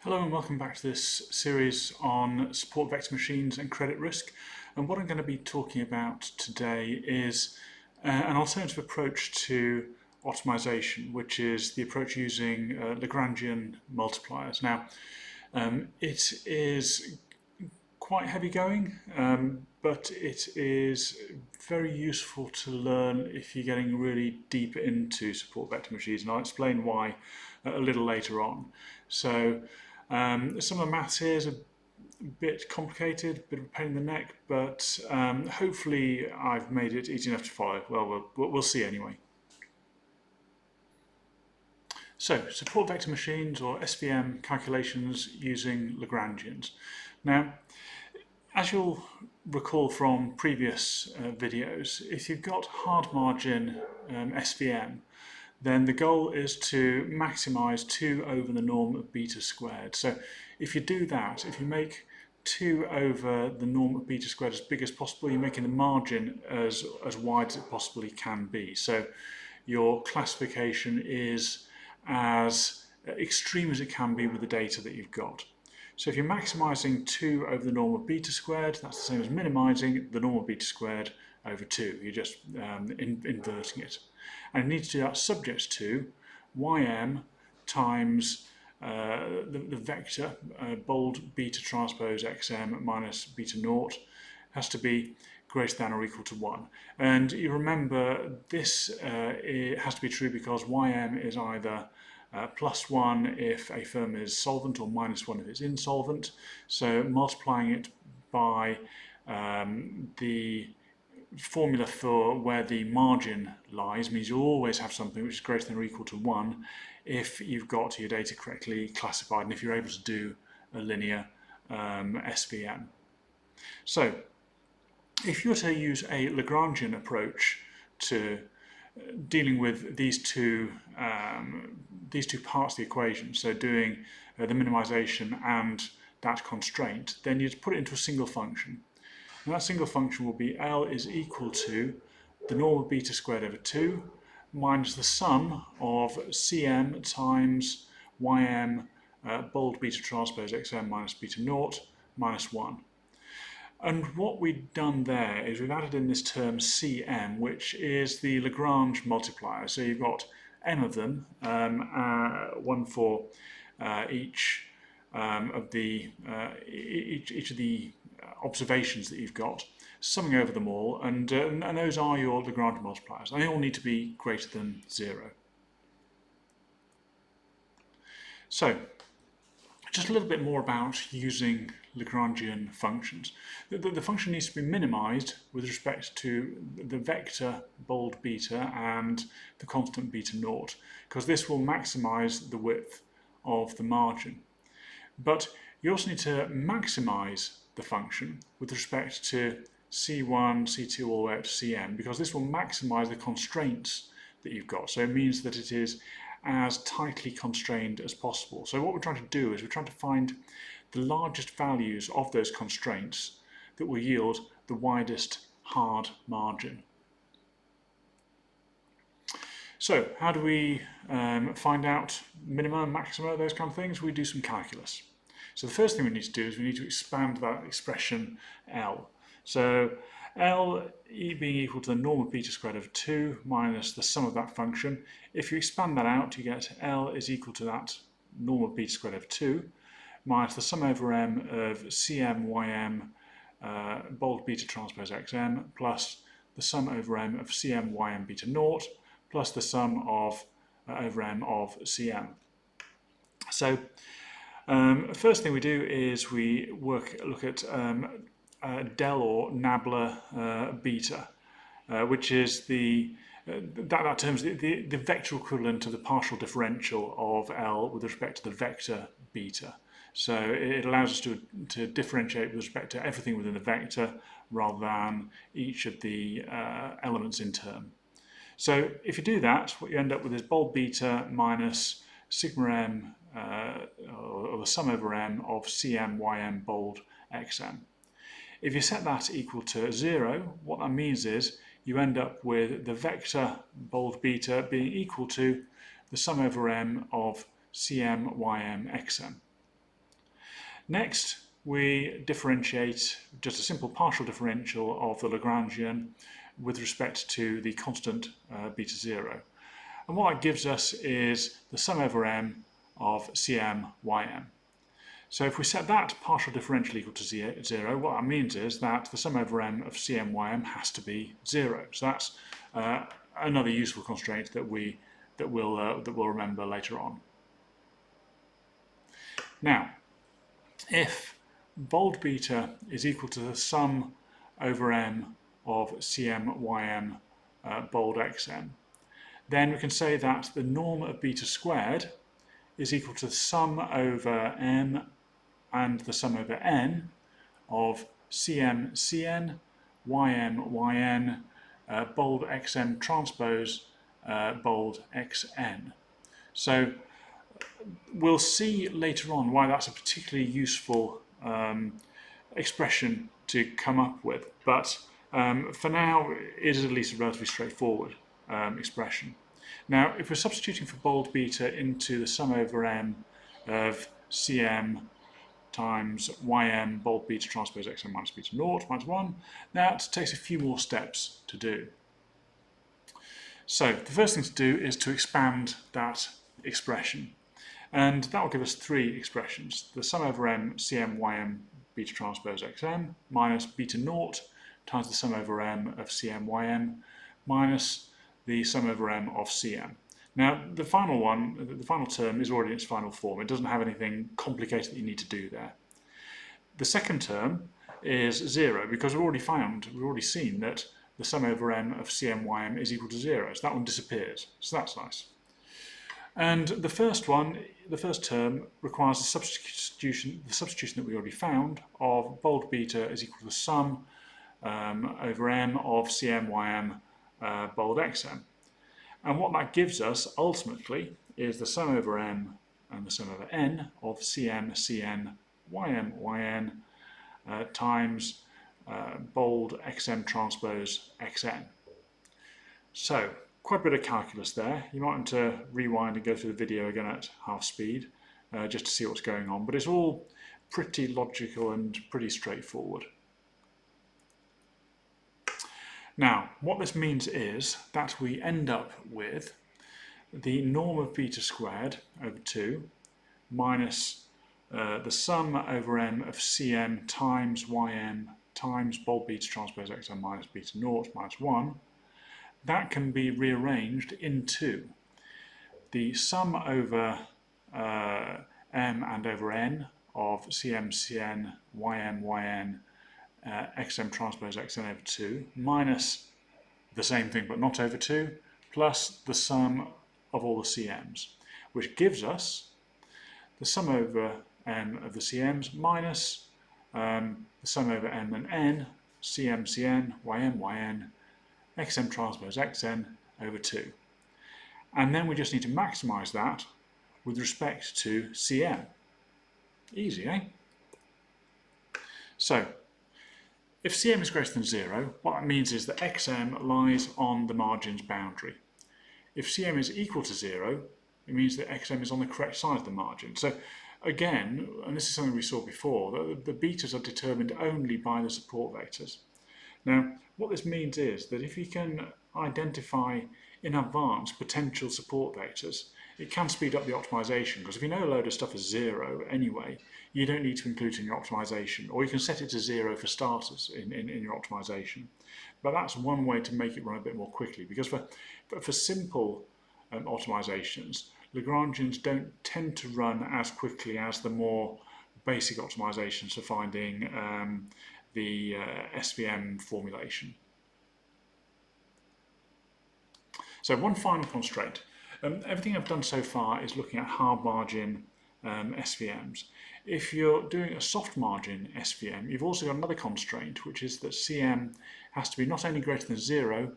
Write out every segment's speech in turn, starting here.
Hello and welcome back to this series on support vector machines and credit risk. And what I'm going to be talking about today is an alternative approach to optimization, which is the approach using Lagrangian multipliers. Now, it is quite heavy going, but it is very useful to learn if you're getting really deep into support vector machines, and I'll explain why a little later on. So some of the maths here is a bit complicated, a bit of a pain in the neck, but hopefully I've made it easy enough to follow. Well, we'll see anyway. So, support vector machines or SVM calculations using Lagrangians. Now, as you'll recall from previous videos, if you've got hard margin SVM, then the goal is to maximize 2 over the norm of beta squared. So if you do that, if you make 2 over the norm of beta squared as big as possible, you're making the margin as wide as it possibly can be. So your classification is as extreme as it can be with the data that you've got. So if you're maximizing 2 over the norm of beta squared, that's the same as minimizing the norm of beta squared over 2. You're just inverting it. And you need to do that subject to ym times the vector bold beta transpose xm minus beta naught has to be greater than or equal to 1. And you remember this it has to be true because ym is either +1 if a firm is solvent or -1 if it's insolvent. So multiplying it by the formula for where the margin lies means you'll always have something which is greater than or equal to 1 if you've got your data correctly classified and if you're able to do a linear SVM. So if you were to use a Lagrangian approach to dealing with these two parts of the equation, so doing the minimization and that constraint, then you'd put it into a single function. And that single function will be L is equal to the norm of beta squared over 2 minus the sum of Cm times Ym bold beta transpose xm minus beta naught minus 1. And what we've done there is we've added in this term Cm, which is the Lagrange multiplier. So you've got m of them, one for each of the observations that you've got, summing over them all, and those are your Lagrange multipliers. And they all need to be greater than 0. So, just a little bit more about using Lagrangian functions. The function needs to be minimized with respect to the vector bold beta and the constant beta naught, because this will maximize the width of the margin. But you also need to maximize the function with respect to C1, C2 all the way up to Cm, because this will maximize the constraints that you've got. So it means that it is as tightly constrained as possible. So what we're trying to do is we're trying to find the largest values of those constraints that will yield the widest hard margin. So how do we find out minima and maxima, those kind of things? We do some calculus. So the first thing we need to do is we need to expand that expression L. So L being equal to the norm of beta squared over 2 minus the sum of that function. If you expand that out, you get L is equal to that norm of beta squared over 2 minus the sum over m of Cm Ym bold beta transpose xm plus the sum over m of Cm Ym beta naught plus the sum of over m of Cm. So first thing we do is we look at del or nabla beta, which is that term is the vector equivalent of the partial differential of L with respect to the vector beta. So it allows us to differentiate with respect to everything within the vector rather than each of the elements in turn. So if you do that, what you end up with is bold beta minus sigma m or the sum over m of Cm Ym bold xm. If you set that equal to 0, what that means is you end up with the vector bold beta being equal to the sum over m of Cm Ym xm. Next, we differentiate just a simple partial differential of the Lagrangian with respect to the constant beta 0. And what that gives us is the sum over m of Cm ym. So if we set that partial differential equal to 0, what that means is that the sum over m of Cm ym has to be 0. So that's another useful constraint that we'll remember later on. Now, if bold beta is equal to the sum over m of Cm ym bold xm, then we can say that the norm of beta squared is equal to the sum over m and the sum over n of Cm Cn, Ym Yn, bold xm transpose bold xn. So we'll see later on why that's a particularly useful expression to come up with, but for now it is at least a relatively straightforward expression. Now, if we're substituting for bold beta into the sum over m of Cm times Ym bold beta transpose xm minus beta naught minus 1, that takes a few more steps to do. So the first thing to do is to expand that expression, and that will give us three expressions: the sum over m Cm Ym beta transpose xm minus beta naught times the sum over m of Cm Ym minus the sum over m of Cm. Now, the final term is already in its final form. It doesn't have anything complicated that you need to do there. The second term is 0 because we've already seen that the sum over m of Cm Ym is equal to 0. So that one disappears. So that's nice. And the first term requires the substitution that we already found of bold beta is equal to the sum over m of Cm Ym bold xm. And what that gives us ultimately is the sum over m and the sum over n of Cm Cn Ym Yn times bold xm transpose xn. So quite a bit of calculus there. You might want to rewind and go through the video again at half speed just to see what's going on, but it's all pretty logical and pretty straightforward. Now, what this means is that we end up with the norm of beta squared over 2 minus the sum over m of Cm times Ym times bold beta transpose xm minus beta naught minus 1. That can be rearranged into the sum over m and over n of Cm Cn Ym Yn xm transpose xn over 2 minus the same thing but not over 2 plus the sum of all the Cm's, which gives us the sum over m of the Cm's minus the sum over m and n Cm Cn Ym Yn xm transpose xn over 2. And then we just need to maximise that with respect to Cm. Easy, eh? So if Cm is greater than 0, what that means is that xm lies on the margin's boundary. If Cm is equal to 0, it means that xm is on the correct side of the margin. So again, and this is something we saw before, the betas are determined only by the support vectors. Now, what this means is that if you can identify in advance potential support vectors, it can speed up the optimisation, because if you know a load of stuff is 0 anyway, you don't need to include it in your optimisation, or you can set it to 0 for starters in your optimisation. But that's one way to make it run a bit more quickly, because for simple optimisations, Lagrangians don't tend to run as quickly as the more basic optimisations for finding the SVM formulation. So one final constraint. Everything I've done so far is looking at hard margin SVMs. If you're doing a soft margin SVM, you've also got another constraint, which is that Cm has to be not only greater than 0,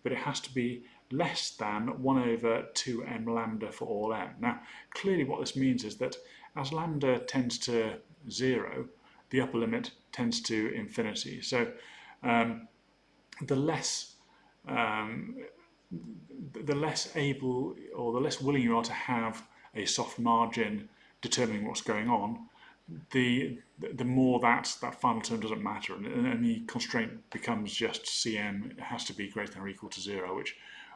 but it has to be less than 1 over 2m lambda for all m. Now, clearly what this means is that as lambda tends to 0, the upper limit tends to infinity. So the less able or the less willing you are to have a soft margin determining what's going on, the more that final term doesn't matter, and the constraint becomes just Cm has to be greater than or equal to 0,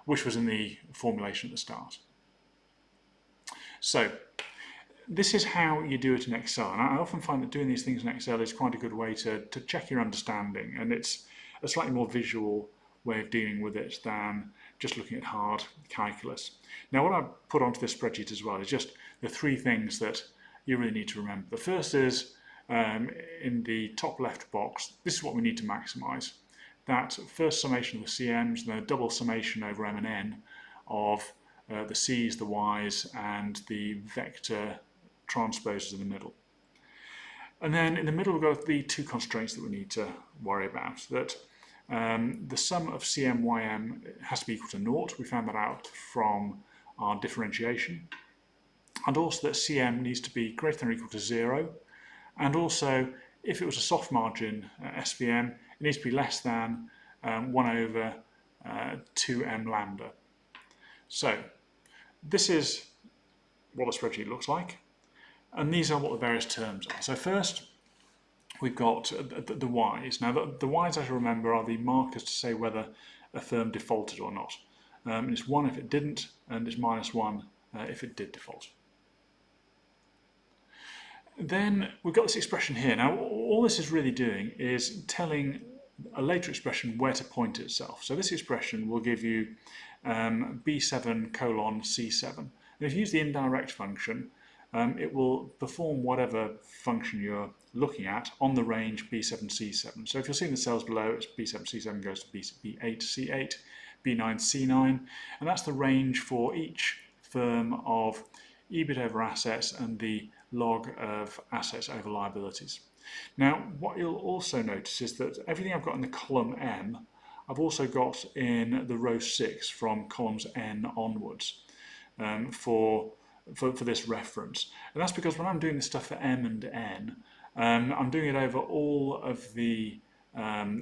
which was in the formulation at the start. So this is how you do it in Excel, and I often find that doing these things in Excel is quite a good way to check your understanding, and it's a slightly more visual way of dealing with it than just looking at hard calculus. Now, what I've put onto this spreadsheet as well is just the three things that you really need to remember. The first is in the top left box, this is what we need to maximize. That first summation of the CMs, the double summation over M and N of the C's, the Y's, and the vector transposes in the middle. And then in the middle we've got the two constraints that we need to worry about. That the sum of Cm, Ym has to be equal to 0. We found that out from our differentiation. And also that Cm needs to be greater than or equal to 0. And also, if it was a soft margin SVM, it needs to be less than 1 over 2m lambda. So this is what the spreadsheet looks like. And these are what the various terms are. So first, we've got the Y's. Now, the Y's, as you remember, are the markers to say whether a firm defaulted or not. And it's 1 if it didn't, and it's -1 if it did default. Then we've got this expression here. Now, all this is really doing is telling a later expression where to point itself. So this expression will give you B7 colon C7. And if you use the indirect function, it will perform whatever function you're looking at on the range B7, C7. So if you're seeing the cells below, it's B7, C7 goes to B8, C8, B9, C9, and that's the range for each firm of EBIT over assets and the log of assets over liabilities. Now, what you'll also notice is that everything I've got in the column M, I've also got in the row 6 from columns N onwards for this reference. And that's because when I'm doing this stuff for M and N, I'm doing it over all of the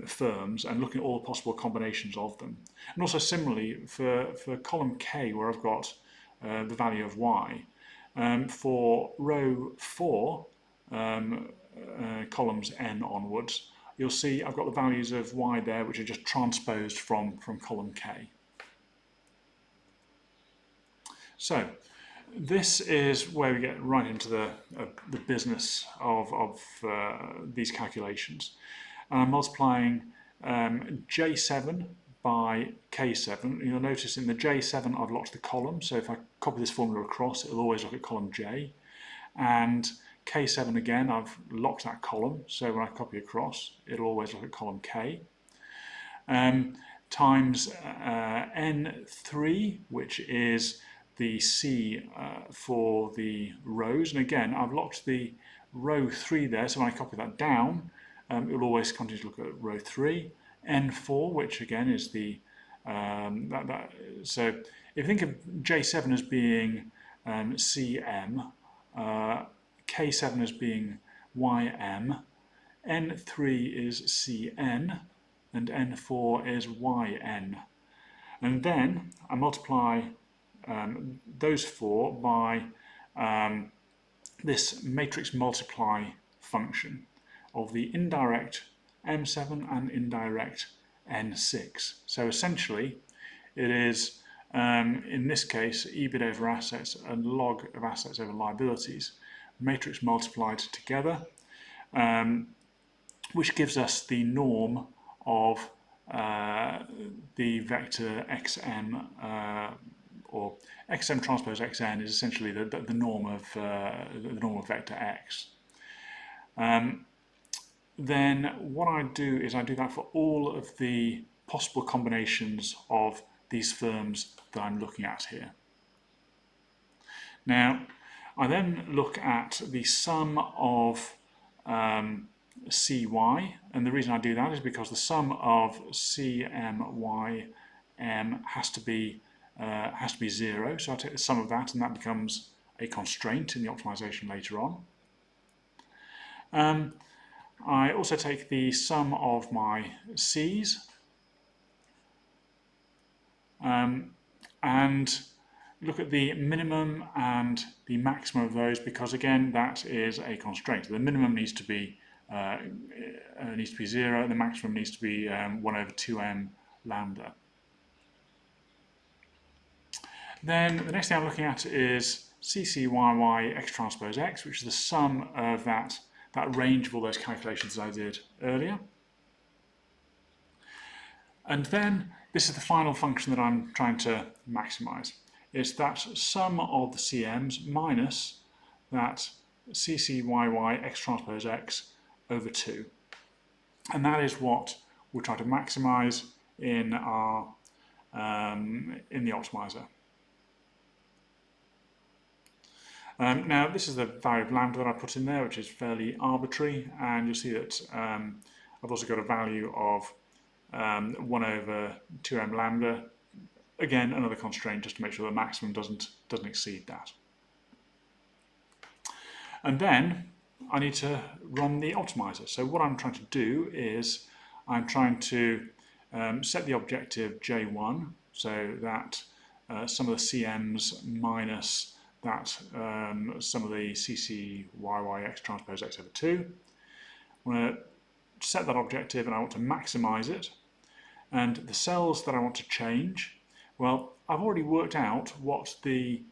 firms and looking at all the possible combinations of them. And also similarly for column K, where I've got the value of Y, for row 4, columns N onwards, you'll see I've got the values of Y there, which are just transposed from column K. So this is where we get right into the business of these calculations. I'm multiplying J7 by K7. You'll notice in the J7 I've locked the column, so if I copy this formula across, it'll always look at column J. And K7 again, I've locked that column, so when I copy across, it'll always look at column K. Times N3, which is the C for the rows, and again I've locked the row 3 there, so when I copy that down, it will always continue to look at row 3. N4, which again is the so if you think of J7 as being CM, K7 as being YM, N3 is CN, and N4 is YN. And then I multiply those four by this matrix multiply function of the indirect M7 and indirect N6. So essentially it is, in this case, EBIT over assets and log of assets over liabilities, matrix multiplied together, which gives us the norm of the vector xm, or xm transpose xn is essentially the norm of vector x. Then what I do is I do that for all of the possible combinations of these firms that I'm looking at here. Now, I then look at the sum of CY, and the reason I do that is because the sum of CMYM has to be 0. So I take the sum of that, and that becomes a constraint in the optimization later on. I also take the sum of my C's, and look at the minimum and the maximum of those, because again that is a constraint. The minimum needs to be 0, and the maximum needs to be 1 over 2m lambda. Then the next thing I'm looking at is CCYY x transpose x, which is the sum of that range of all those calculations that I did earlier. And then this is the final function that I'm trying to maximize. It's that sum of the CMs minus that CCYY x transpose x over 2. And that is what we'll try to maximize in our in the optimizer. Now this is the value of lambda that I put in there, which is fairly arbitrary, and you'll see that I've also got a value of 1 over 2m lambda. Again, another constraint just to make sure the maximum doesn't exceed that. And then I need to run the optimizer. So what I'm trying to do is I'm trying to set the objective J1, so that some of the CMs minus that some of the CCYY x transpose x over 2. I'm going to set that objective and I want to maximize it. And the cells that I want to change, well, I've already worked out what the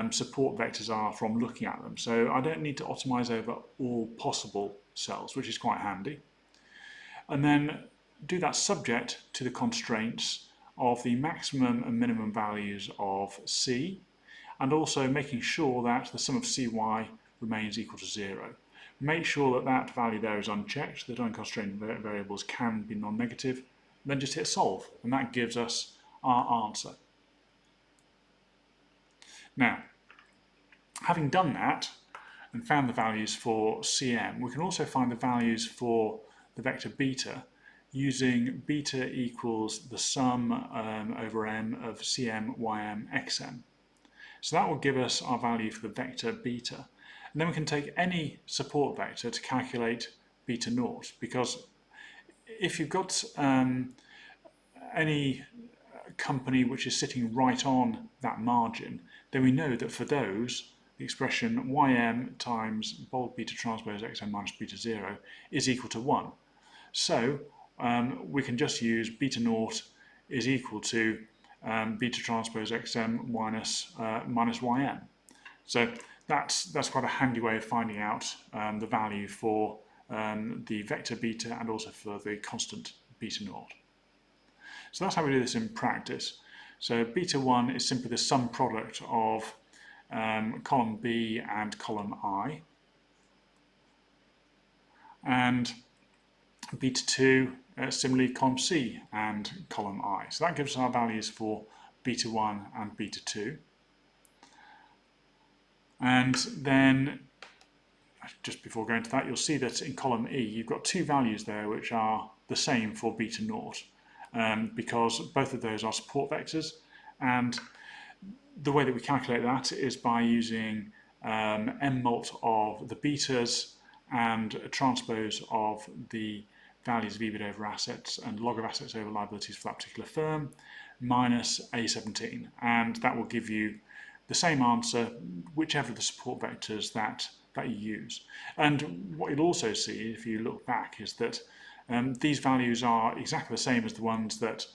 support vectors are from looking at them. So I don't need to optimize over all possible cells, which is quite handy. And then do that subject to the constraints of the maximum and minimum values of C, and also making sure that the sum of Cy remains equal to 0. Make sure that that value there is unchecked, that unconstrained variables can be non-negative, then just hit solve, and that gives us our answer. Now, having done that and found the values for Cm, we can also find the values for the vector beta using beta equals the sum over m of Cm, Ym, Xm. So that will give us our value for the vector beta. And then we can take any support vector to calculate beta naught, because if you've got any company which is sitting right on that margin, then we know that for those, the expression ym times bold beta transpose xm minus beta 0 is equal to 1. So we can just use beta naught is equal to beta transpose xm minus ym. So that's quite a handy way of finding out the value for the vector beta and also for the constant beta naught. So that's how we do this in practice. So beta 1 is simply the sum product of column B and column I, and beta 2 similarly column C and column I. So that gives us our values for beta 1 and beta 2. And then, just before going to that, you'll see that in column E you've got two values there which are the same for beta naught, because both of those are support vectors, and the way that we calculate that is by using m mult of the betas and a transpose of the values of EBIT over assets and log of assets over liabilities for that particular firm minus A17, and that will give you the same answer whichever of the support vectors that you use. And what you'll also see if you look back is that these values are exactly the same as the ones that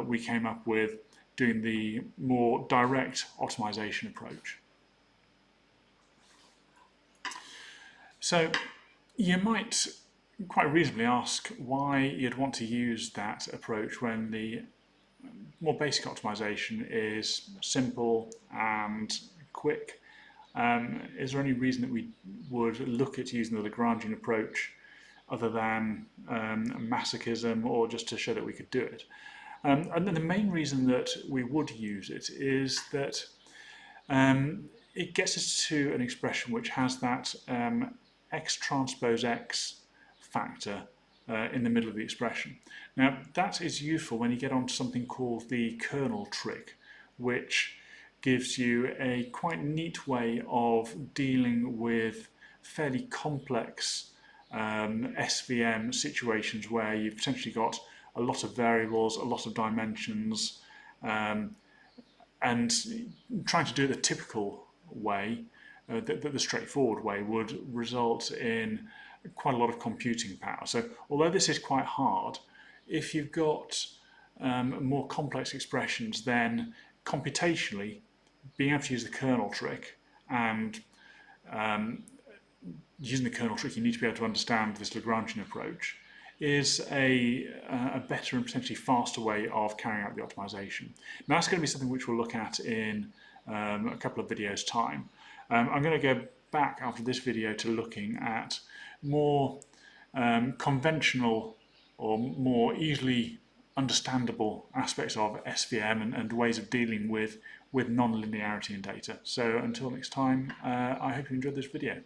we came up with doing the more direct optimization approach. So you might quite reasonably ask why you'd want to use that approach when the more basic optimization is simple and quick. Is there any reason that we would look at using the Lagrangian approach other than masochism, or just to show that we could do it? And then the main reason that we would use it is that it gets us to an expression which has that x transpose x factor in the middle of the expression. Now that is useful when you get onto something called the kernel trick, which gives you a quite neat way of dealing with fairly complex SVM situations where you've potentially got a lot of variables, a lot of dimensions, and trying to do it the typical way, the straightforward way, would result in quite a lot of computing power. So although this is quite hard, if you've got more complex expressions, then computationally being able to use the kernel trick, and using the kernel trick you need to be able to understand this Lagrangian approach, is a better and potentially faster way of carrying out the optimization. Now that's going to be something which we'll look at in a couple of videos' time. I'm going to go back after this video to looking at more conventional or more easily understandable aspects of SVM and ways of dealing with non-linearity in data. So until next time, I hope you enjoyed this video.